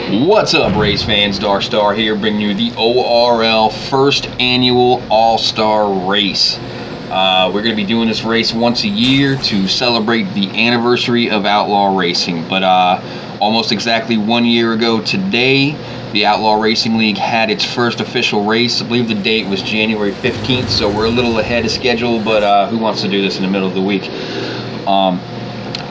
What's up, race fans? Dark Star here, bringing you the ORL first annual All-Star Race. We're going to be doing this race once a year to celebrate the anniversary of Outlaw Racing. But almost exactly 1 year ago today, the Outlaw Racing League had its first official race. I believe the date was January 15th, so we're a little ahead of schedule, but who wants to do this in the middle of the week?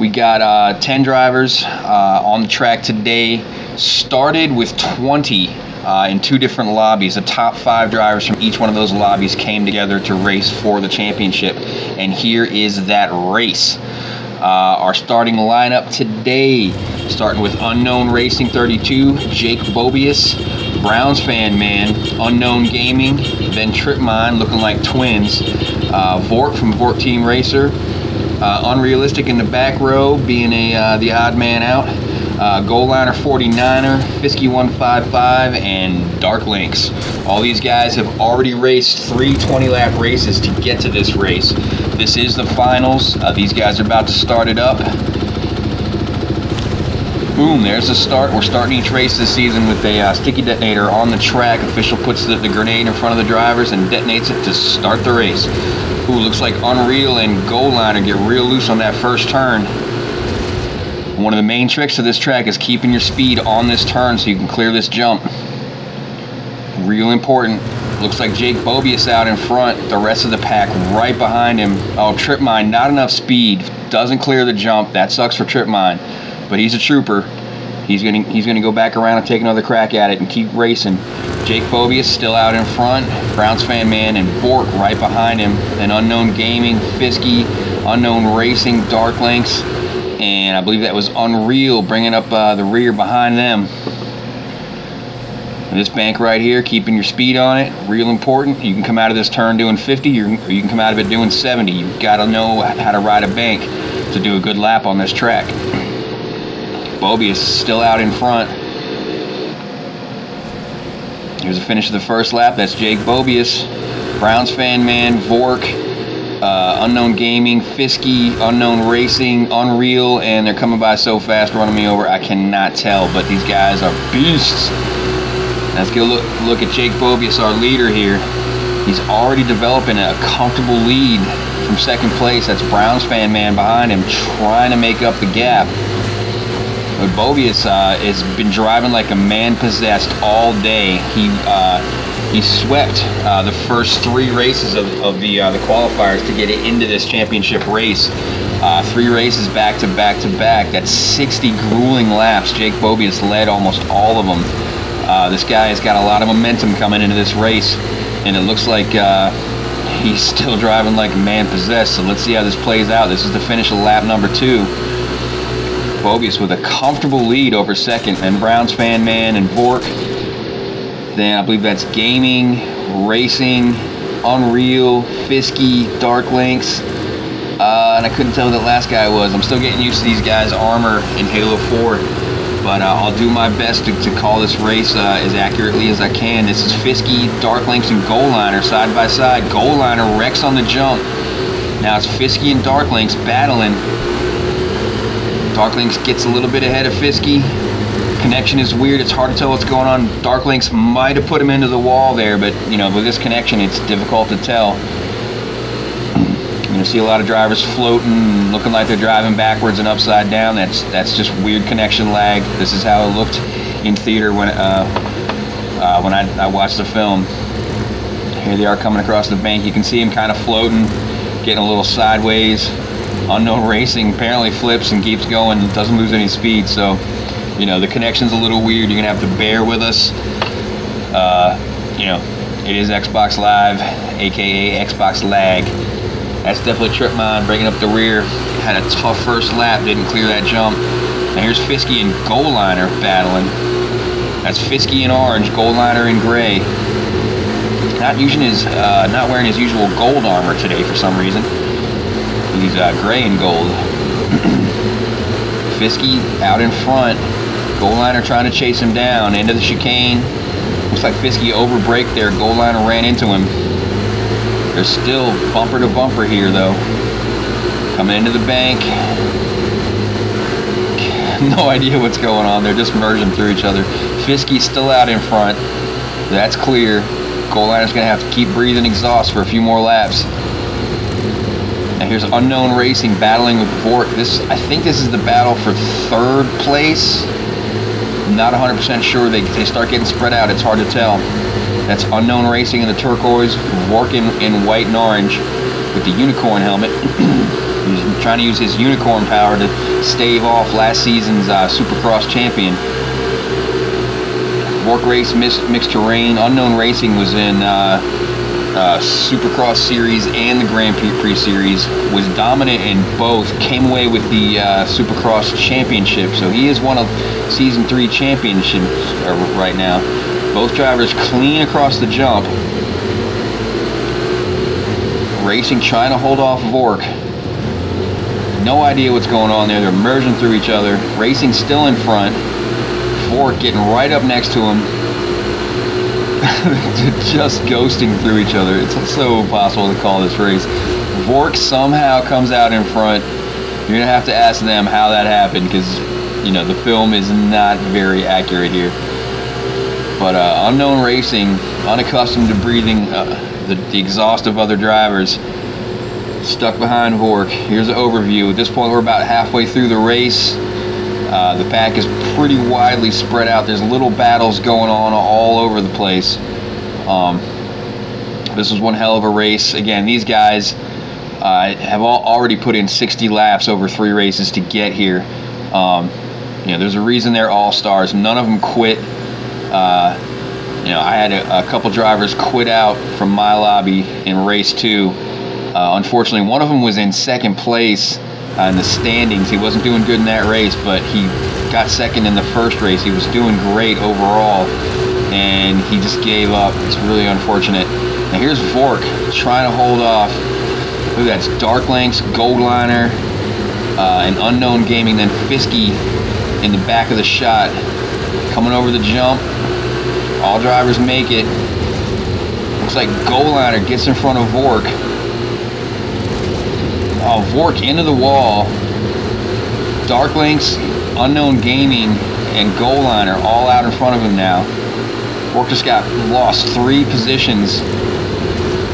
We got 10 drivers on the track today. Started with 20 in two different lobbies. The top 5 drivers from each one of those lobbies came together to race for the championship, and here is that race. Our starting lineup today, starting with Unknown Racing 32, Jake Bobius, Browns Fan Man, Unknown Gaming, then Trip Mine looking like twins, Vork from Vork Team Racer, Unrealistic in the back row being the odd man out, Goal Liner 49er, Fisky 155, and Dark Links. All these guys have already raced 3 20-lap races to get to this race. This is the finals. These guys are about to start it up. Boom, there's the start. We're starting each race this season with a sticky detonator on the track. Official puts the grenade in front of the drivers and detonates it to start the race. Ooh, looks like Unreal and Goal Liner get real loose on that first turn. One of the main tricks of this track is keeping your speed on this turn so you can clear this jump. Real important. Looks like Jake Bobius out in front, the rest of the pack right behind him. Oh, Trip Mine, not enough speed, doesn't clear the jump. That sucks for Trip Mine, but he's a trooper. He's gonna go back around and take another crack at it and keep racing. Jake Bobius still out in front, Browns Fan Man and Bork right behind him, then Unknown Gaming, Fisky, Unknown Racing, Dark Links, and I believe that was Unreal bringing up the rear behind them. And this bank right here, keeping your speed on it, real important. You can come out of this turn doing 50 or you can come out of it doing 70. You've got to know how to ride a bank to do a good lap on this track. Bobius still out in front. Here's the finish of the first lap. That's Jake Bobius, Browns Fan Man, Vork, Unknown Gaming, Fisky, Unknown Racing, Unreal, and they're coming by so fast, running me over, I cannot tell, but these guys are beasts. Let's get a look at Jake Bobius, our leader here. He's already developing a comfortable lead from second place. That's Browns Fan Man behind him, trying to make up the gap. But Bobius has been driving like a man possessed all day. He swept the first 3 races of the qualifiers to get it into this championship race. 3 races back to back to back. That's 60 grueling laps. Jake Bobius led almost all of them. This guy has got a lot of momentum coming into this race, and it looks like he's still driving like a man possessed. So let's see how this plays out. This is the finish of lap number 2. Bobius with a comfortable lead over second, and Browns Fan Man and Vork. Then I believe that's Gaming, Racing, Unreal, Fisky, Dark Links, and I couldn't tell who the last guy was. I'm still getting used to these guys' armor in Halo 4, but I'll do my best to call this race as accurately as I can. This is Fisky, Dark Links, and Goal Liner side by side. Goal Liner wrecks on the jump. Now it's Fisky and Dark Links battling. Dark Links gets a little bit ahead of Fisky. Connection is weird. It's hard to tell what's going on. Dark Links might have put him into the wall there, but you know, with this connection, it's difficult to tell. You're gonna see a lot of drivers floating, looking like they're driving backwards and upside down. That's just weird connection lag. This is how it looked in theater when I watched the film. Here they are coming across the bank. You can see him kind of floating, getting a little sideways. Unknown Racing apparently flips and keeps going, doesn't lose any speed, so you know, the connection's a little weird. You're gonna have to bear with us. You know, it is Xbox Live, aka Xbox lag. That's definitely Trip Mine bringing up the rear. Had a tough first lap, didn't clear that jump. Now here's Fisky and Goal Liner battling. That's Fisky in orange, Goal Liner in gray. Not wearing his usual gold armor today for some reason. He's gray and gold. Fisky out in front. Goal Liner trying to chase him down into the chicane. Looks like Fisky overbraked there. Goal Liner ran into him. They're still bumper to bumper here though. Coming into the bank. No idea what's going on. They're just merging through each other. Fisky's still out in front. That's clear. Goal liner's going to have to keep breathing exhaust for a few more laps. Now here's Unknown Racing battling with Vork. I think this is the battle for third place. I'm not 100% sure. They start getting spread out. It's hard to tell. That's Unknown Racing in the turquoise, Vork in white and orange with the unicorn helmet. He's trying to use his unicorn power to stave off last season's Supercross champion. Vork race mixed terrain. Unknown Racing was in Supercross series and the Grand Prix series. Was dominant in both. Came away with the Supercross championship. So he is one of season 3 championships right now. Both drivers clean across the jump. Racing trying to hold off Vork. No idea what's going on there. They're merging through each other. Racing still in front. Vork getting right up next to him. Just ghosting through each other. It's so impossible to call this race. Vork somehow comes out in front. You're going to have to ask them how that happened, because, you know, the film is not very accurate here. But Unknown Racing, unaccustomed to breathing the exhaust of other drivers, stuck behind Vork. Here's an overview. At this point, we're about halfway through the race. The pack is pretty widely spread out. There's little battles going on all over the place. This was one hell of a race. Again, these guys have already put in 60 laps over 3 races to get here. You know, there's a reason they're all stars. None of them quit. You know, I had a couple drivers quit out from my lobby in race 2. Unfortunately, one of them was in second place in the standings. He wasn't doing good in that race, but he got second in the first race. He was doing great overall, and he just gave up. It's really unfortunate. Now here's Vork trying to hold off. Look, that's Dark Links, Gold Liner, and Unknown Gaming, then Fisky in the back of the shot. Coming over the jump. All drivers make it. Looks like Gold Liner gets in front of Vork. Oh, Vork into the wall. Dark Links, Unknown Gaming, and Gold Liner all out in front of him now. Vork just lost 3 positions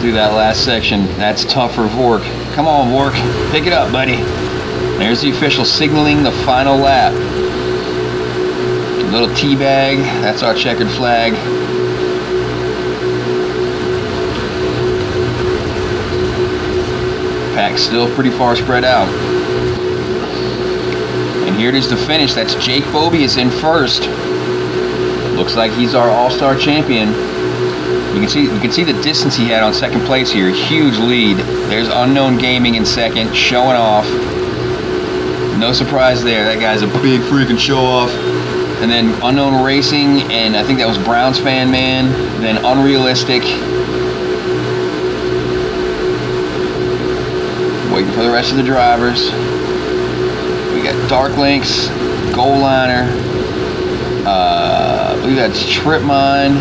through that last section. That's tough for Vork. Come on, Vork. Pick it up, buddy. There's the official signaling the final lap. Little teabag. That's our checkered flag. Pack's still pretty far spread out. And here it is to finish. That's Jake Bobius in first. Looks like he's our All-Star champion. You can see the distance he had on second place here. Huge lead. There's Unknown Gaming in second, showing off. No surprise there. That guy's a big freaking show-off. And then Unknown Racing, and I think that was Brown's Fan Man. Then Unrealistic. Waiting for the rest of the drivers. We got Dark Links, Gold Liner. I believe that's Tripmine,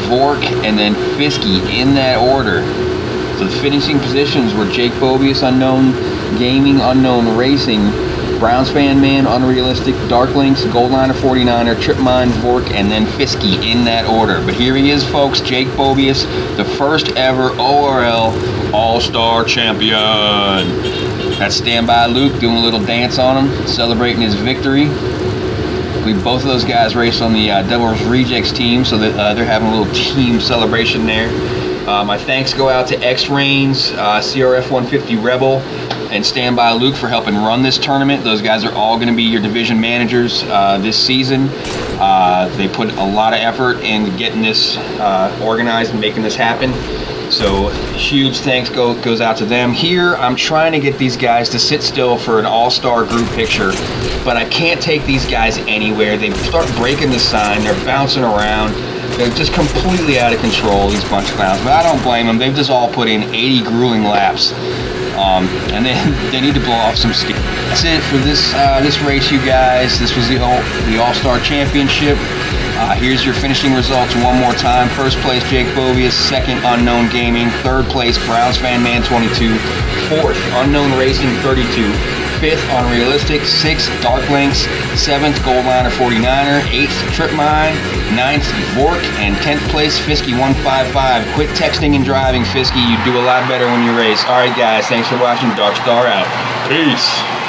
Vork, and then Fisky in that order. So the finishing positions were Jake Bobius, Unknown Gaming, Unknown Racing, Brown's Fan Man, Unrealistic, Dark Links, Gold Liner 49er, Tripmine, Vork, and then Fisky in that order. But here he is, folks, Jake Bobius, the first ever ORL All Star Champion. That's Standby Luke doing a little dance on him, celebrating his victory. I believe both of those guys raced on the Devil's Rejects team, so that they're having a little team celebration there. My thanks go out to X-Rains, CRF 150 Rebel, and Standby Luke for helping run this tournament. Those guys are all going to be your division managers this season. They put a lot of effort in getting this organized and making this happen. So huge thanks goes out to them. Here I'm trying to get these guys to sit still for an all-star group picture, but I can't take these guys anywhere. They start breaking the sign, they're bouncing around, they're just completely out of control, these bunch of clowns. But I don't blame them. They've just all put in 80 grueling laps, and they need to blow off some steam. That's it for this race, you guys. This was the All-Star Championship. Here's your finishing results one more time. First place, Jake Bovius. Second, Unknown Gaming. Third place, Browns Fan Man 22. Fourth, Unknown Racing 32. Fifth, Unrealistic. Sixth, Dark Links. Seventh, Goldliner 49er. Eighth, Trip Mine. Ninth, Vork. And 10th place, Fisky 155. Quit texting and driving, Fisky. You do a lot better when you race. All right, guys. Thanks for watching. Dark Star out. Peace.